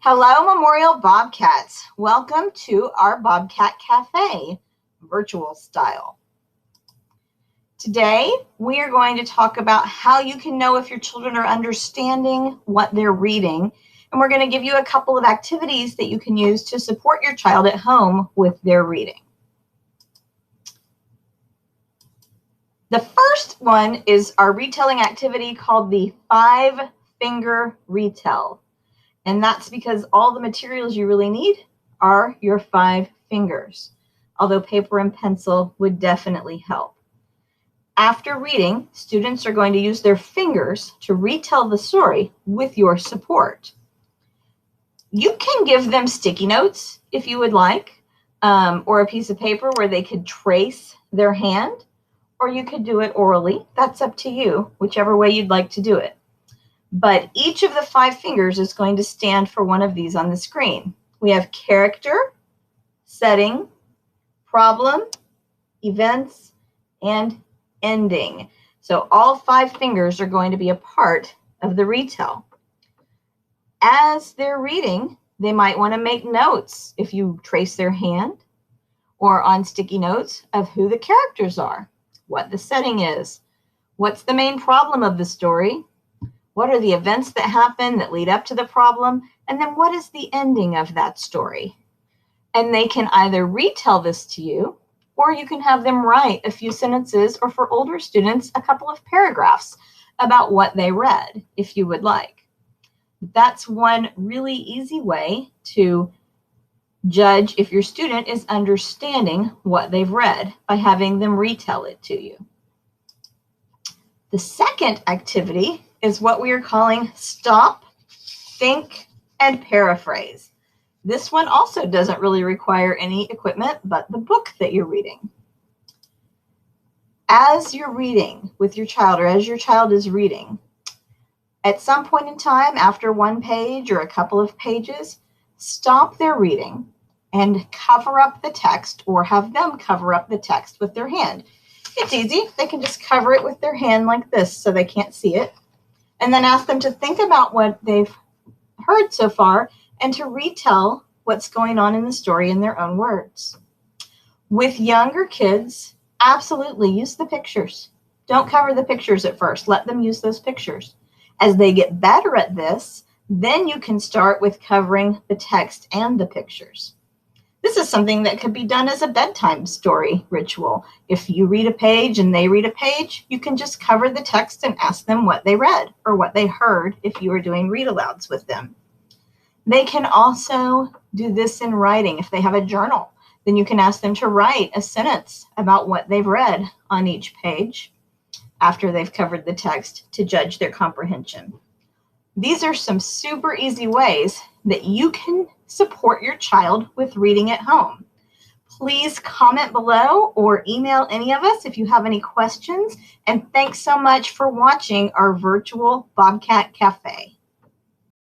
Hello, Memorial Bobcats. Welcome to our Bobcat Cafe, virtual style. Today, we are going to talk about how you can know if your children are understanding what they're reading. And we're going to give you a couple of activities that you can use to support your child at home with their reading. The first one is our retelling activity called the 5-finger retell. And that's because all the materials you really need are your 5 fingers, although paper and pencil would definitely help. After reading, students are going to use their fingers to retell the story with your support. You can give them sticky notes if you would like, or a piece of paper where they could trace their hand, or you could do it orally. That's up to you, whichever way you'd like to do it. But each of the 5 fingers is going to stand for one of these on the screen. We have character, setting, problem, events, and ending. So all 5 fingers are going to be a part of the retell. As they're reading, they might want to make notes if you trace their hand or on sticky notes of who the characters are, what the setting is, what's the main problem of the story, what are the events that happen that lead up to the problem? And then what is the ending of that story? And they can either retell this to you, or you can have them write a few sentences, or for older students, a couple of paragraphs about what they read, if you would like. That's one really easy way to judge if your student is understanding what they've read by having them retell it to you. The second activity is what we are calling stop, think, and paraphrase. This one also doesn't really require any equipment but the book that you're reading. As you're reading with your child, or as your child is reading, at some point in time, after one page or a couple of pages, stop their reading and cover up the text, or have them cover up the text with their hand. It's easy. They can just cover it with their hand like this so they can't see it. And then ask them to think about what they've heard so far and to retell what's going on in the story in their own words. With younger kids, absolutely use the pictures. Don't cover the pictures at first. Let them use those pictures. As they get better at this, then you can start with covering the text and the pictures. This is something that could be done as a bedtime story ritual. If you read a page and they read a page, you can just cover the text and ask them what they read or what they heard if you were doing read-alouds with them. They can also do this in writing. If they have a journal, then you can ask them to write a sentence about what they've read on each page after they've covered the text to judge their comprehension. These are some super easy ways that you can support your child with reading at home. Please comment below or email any of us if you have any questions. And thanks so much for watching our virtual Bobcat Cafe.